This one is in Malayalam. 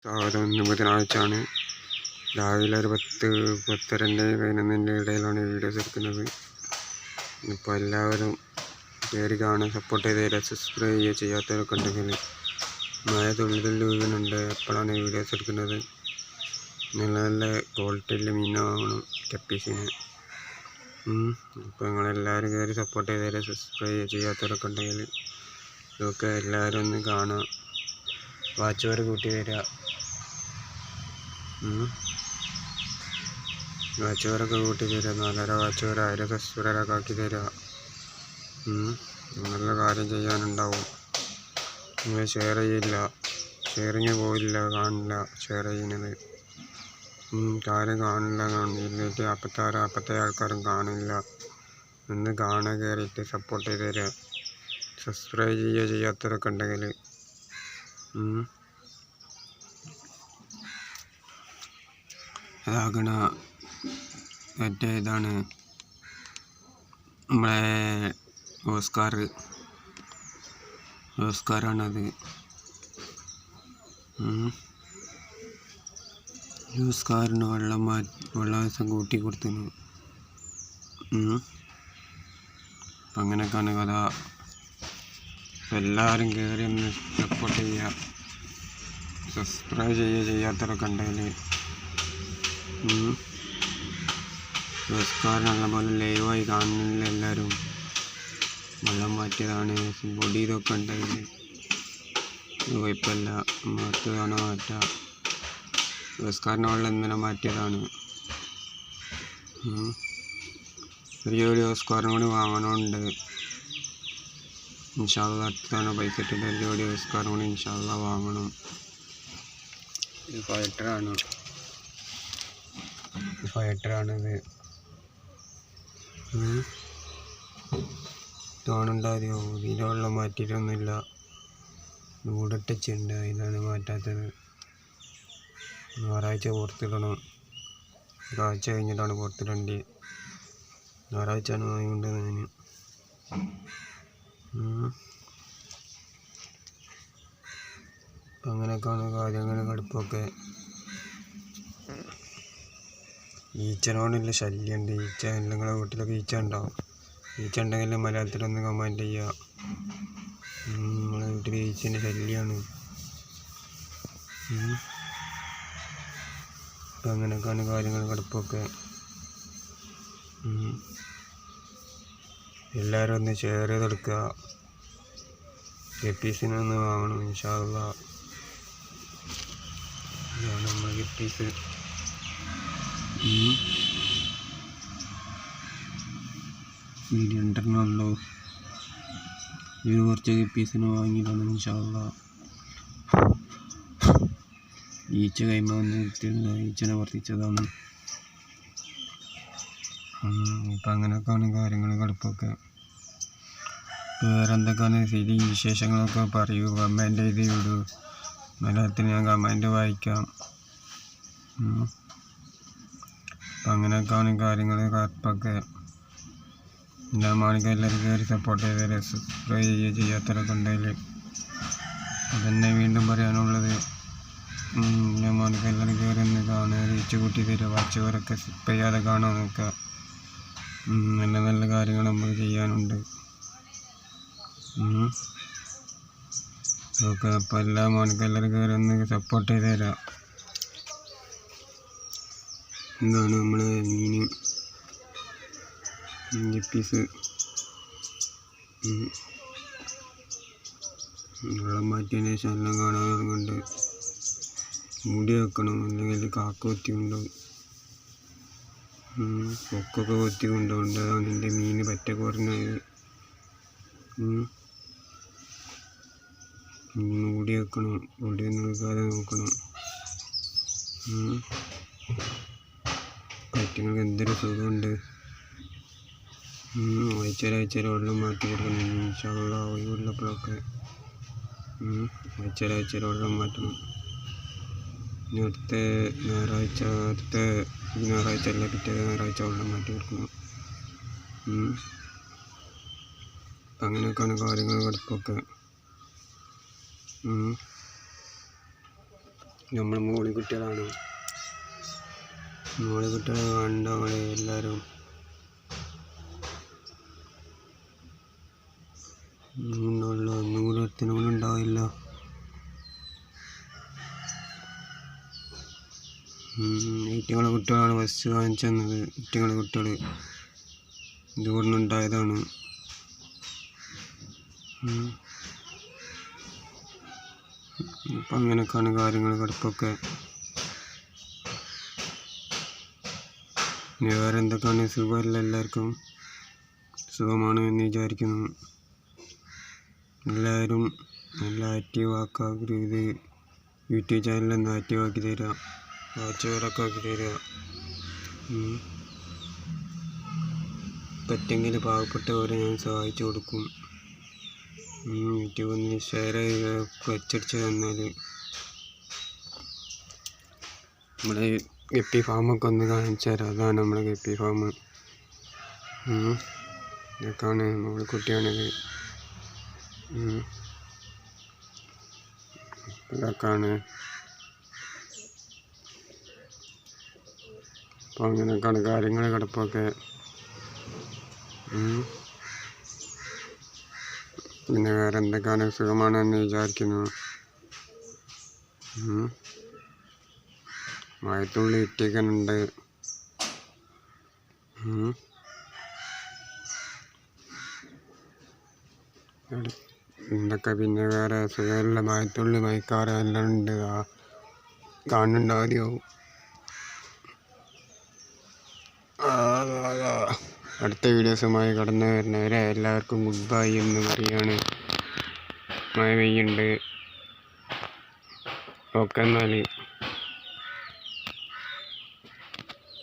സ്വാഗതം. ഇന്ന് ബുധനാഴ്ചയാണ്. രാവിലെ ഒരു 10-10:30 ഇടയിലാണ് വീഡിയോസ് എടുക്കുന്നത്. ഇപ്പോൾ എല്ലാവരും കയറി കാണാൻ സപ്പോർട്ട് ചെയ്ത് സബ്സ്ക്രൈബ് ചെയ്യുക. ചെയ്യാത്തവരൊക്കെ ഉണ്ടെങ്കിൽ മഴ തുള്ളി വീഴുന്നുണ്ട്. എപ്പോഴാണ് വീഡിയോസ് എടുക്കുന്നത്. നല്ല നല്ല ക്വാളിറ്റിയിൽ മീൻ വാങ്ങണം കപ്പീസിന്. ഇപ്പോൾ നിങ്ങളെല്ലാവരും കയറി സപ്പോർട്ട് ചെയ്ത് സബ്സ്ക്രൈബ് ചെയ്യുക. ചെയ്യാത്തവരൊക്കെ ഉണ്ടെങ്കിൽ ഇതൊക്കെ എല്ലാവരും ഒന്ന് കാണാം. വാച്ച് അവർ കൂട്ടി തരിക. വാച്ചവരൊക്കെ കൂട്ടി തരിക. 4.5 വാച്ചവർ 1000 സബ്സ്ക്രൈബറൊക്കെ ആക്കി തരിക. നല്ല കാര്യം ചെയ്യാനുണ്ടാവും. നിങ്ങൾ ഷെയർ ചെയ്യില്ല, ഷെയറിങ് പോയില്ല, കാണില്ല ഷെയർ ചെയ്യുന്നത്. ആരും കാണില്ല, ഇരുന്നൂറ്റി 46 ആൾക്കാരും കാണില്ല. ഒന്ന് കാണാൻ കയറിയിട്ട് സപ്പോർട്ട് ചെയ്ത് തരിക. സബ്സ്ക്രൈബ് ചെയ്യുക. ചെയ്യാത്തവരൊക്കെ ഉണ്ടെങ്കിൽ അതാകണ മറ്റേ ഇതാണ് നമ്മളെ ഓസ്കാറാണത്. ഓസ്കാറിന് വെള്ളം ദിവസം കൂട്ടി കൊടുത്തിന്. അപ്പം അങ്ങനെയൊക്കെയാണ് കഥ. എല്ലാവരും കയറി ഒന്ന് സപ്പോർട്ട് ചെയ്യുക. സബ്സ്ക്രൈബ് ചെയ്യുക. ചെയ്യാത്തവരൊക്കെ ഉണ്ടെങ്കിൽ ഓസ്കാർ നല്ലപോലെ ലൈവായി കാണുന്നില്ല. എല്ലാവരും വെള്ളം മാറ്റിയതാണ്. പൊടി ഇതൊക്കെ ഉണ്ടെങ്കിൽ കുഴപ്പമില്ല. മാറ്റതാണ് മാറ്റുക. ഓസ്കാറിൻ്റെ വെള്ളം ഇന്നലെ മാറ്റിയതാണ്. ഒരു ജോഡി ഓസ്കാറിനും കൂടി വാങ്ങണമുണ്ട്. ഇൻഷാ അല്ലാഹ് അടുത്ത തവണ പൈസ ഇട്ടിട്ട് ഒരു ജോഡി ഓസ്കാറും കൂടി ഇൻഷാ അല്ലാഹ് വാങ്ങണം. ഇത് ഫൈറ്ററാണിത്. തോണുണ്ടാതിയോ ഇതിൻ്റെ വെള്ളം മാറ്റിയിട്ടൊന്നുമില്ല. മൂടിട്ടച്ചുണ്ട്, അതിനാണ് മാറ്റാത്തത്. ഞായറാഴ്ച പുറത്തിടണം. ഒരാഴ്ച കഴിഞ്ഞിട്ടാണ് പുറത്തിടേണ്ടത്. ഞായറാഴ്ചയാണ് വാങ്ങിക്കൊണ്ടത് ഞാൻ. അങ്ങനെയൊക്കെയാണ് കാര്യങ്ങൾ. കടുപ്പൊക്കെ ഈച്ചനോടുള്ള ശല്യമുണ്ട്. ഈച്ച നിങ്ങളുടെ വീട്ടിലൊക്കെ ഈച്ച ഉണ്ടാവും. ഈച്ച ഉണ്ടെങ്കിൽ മലയാളത്തിലൊന്ന് കമൻറ്റ് ചെയ്യുക. നമ്മളെ വീട്ടിൽ ഈച്ചൻ്റെ ശല്യമാണ്. അപ്പം അങ്ങനെയൊക്കെയാണ് കാര്യങ്ങൾ. കടുപ്പൊക്കെ എല്ലാവരും ഒന്ന് ഷെയർ ചെയ്തെടുക്കുക. ഗപ്പീസിനൊന്ന് വാങ്ങണം ഇൻഷാ അല്ലാഹ്. ഇതാണ് നമ്മൾ ഗപ്പീസ്. രണ്ടെണ്ണമുള്ളൂ. ഇത് കുറച്ച് ഗപ്പീസിന് വാങ്ങിയിട്ടാണ് ഇൻഷാ അല്ലാഹ്. ഈച്ച കൈമ വന്ന് ഈച്ചനെ വർത്തിച്ചതാണ്. ഇപ്പം അങ്ങനെയൊക്കെയാണ് കാര്യങ്ങൾ. കടുപ്പൊക്കെ വേറെ എന്തൊക്കെയാണ് ശരി വിശേഷങ്ങളൊക്കെ പറയൂ. കമൻറ്റ് ചെയ്ത് വിടൂ. മലയാളത്തിൽ ഞാൻ കമൻറ്റ് വായിക്കാം. അപ്പം അങ്ങനെയൊക്കെയാണ് കാര്യങ്ങൾ. കടുപ്പൊക്കെ എല്ലാ മാണിക്കും എല്ലാവരും കയറി സപ്പോർട്ട് ചെയ്ത് സബ്സ്ക്രൈബ് ചെയ്യുക. ചെയ്യാത്തവരൊക്കെ ഉണ്ടെങ്കിൽ അതന്നെ വീണ്ടും പറയാനുള്ളത്. എല്ലാ മാണിക്കും എല്ലാവരും കയറി ഒന്ന് കാണുക. റീച്ച് കൂട്ടി തരിക. വാച്ചവരൊക്കെ സ്കിപ്പ് ചെയ്യാതെ കാണാൻ നോക്കുക. നല്ല നല്ല കാര്യങ്ങൾ നമുക്ക് ചെയ്യാനുണ്ട്. ഓക്കെ. അപ്പോൾ എല്ലാ മാണിക്കും എല്ലാവരും കയറി ഒന്ന് സപ്പോർട്ട് ചെയ്ത് തരാം. എന്താണ് നമ്മളെ മീൻ പീസ് വെള്ളം മാറ്റിയതിന് ശേഷം എല്ലാം കാണാൻ തുടങ്ങുന്നുണ്ട്. മൂടി വെക്കണം, അല്ലെങ്കിൽ കാക്ക കൊത്തി കൊണ്ടുപോകും. കൊക്കൊക്കെ കൊത്തി കൊണ്ടുപോകുന്നുണ്ട്. അതാണ് എൻ്റെ മീൻ പറ്റ കുറഞ്ഞത്. മൂടി വെക്കണം. മൂടിയൊന്നും എടുക്കാതെ നോക്കണം. പറ്റുങ്ങൾക്ക് എന്തൊരു സുഖമുണ്ട്. ആഴ്ച വെള്ളം മാറ്റി കൊടുക്കണം. ഇൻഷാ അല്ലാഹ് ഒഴിവുള്ളപ്പോഴൊക്കെ ആഴ്ച വെള്ളം മാറ്റണം. ഇനി അടുത്ത ഞായറാഴ്ച അല്ല പിറ്റേ ഞായറാഴ്ച വെള്ളം മാറ്റി കൊടുക്കണം. അപ്പം അങ്ങനെയൊക്കെയാണ് കാര്യങ്ങൾ. കടുപ്പൊക്കെ നമ്മൾ മോളിക്കുട്ടികളാണ്. മോളിക്കുട്ടികളെ കണ്ടോ എല്ലാവരും? ഒന്നും കൂടി ഒരുത്തിനും കൂടി ഉണ്ടാവില്ല. ഈറ്റങ്ങളെ കുട്ടികളാണ് ഫസ്റ്റ് കാണിച്ചു തന്നത്. ഈറ്റങ്ങളെ കുട്ടികൾ ഇതുകൊണ്ട് ഉണ്ടായതാണ്. അപ്പം അങ്ങനെയൊക്കെയാണ് കാര്യങ്ങൾ കിടപ്പൊക്കെ. ഇനി വേറെ എന്തൊക്കെയാണ്? സുഖമല്ല, എല്ലാവർക്കും സുഖമാണ് എന്ന് വിചാരിക്കുന്നു. എല്ലാവരും നല്ല ആക്റ്റീവ് ആക്കുക. ഇത് യൂട്യൂബ് ചാനലൊന്ന് ആക്റ്റീവ് ആക്കി തരിക, വാച്ചുകളൊക്കെ ആക്കി തരിക. പറ്റെങ്കിൽ പാവപ്പെട്ടവരെ ഞാൻ സഹായിച്ചു കൊടുക്കും. യൂട്യൂബ് ഒന്ന് ഷെയർ ചെയ്ത് അച്ചടിച്ച് തന്നാൽ നമ്മുടെ ഗപ്പി ഫാമൊക്കെ ഒന്ന് കാണിച്ചു തരാം. അതാണ് നമ്മുടെ ഗപ്പി ഫാം. ഇതൊക്കെയാണ് മോളിക്കുട്ടിയാണിത്. ഇതൊക്കെയാണ്. അപ്പോൾ അങ്ങനെയൊക്കെയാണ് കാര്യങ്ങൾ കിടപ്പൊക്കെ. പിന്നെ വേറെ എന്തൊക്കെയാണ്? സുഖമാണെന്ന് വിചാരിക്കുന്നു. മഴത്തുള്ളി ഇട്ടിക്കുന്നുണ്ട്. എന്തൊക്കെ പിന്നെ വേറെ സുഖമുള്ള മഴത്തുള്ളി മയക്കാറ് എല്ലാം ഉണ്ട്. കാണുന്നുണ്ട് ആദ്യമാവും. അടുത്ത വീഡിയോസുമായി കടന്നു വരുന്നവരെ എല്ലാവർക്കും ഗുഡ് ബൈ എന്ന് പറയുകയാണ്. മഴ പെയ്യുന്നുണ്ട്. ഓക്കെ എന്നാൽ.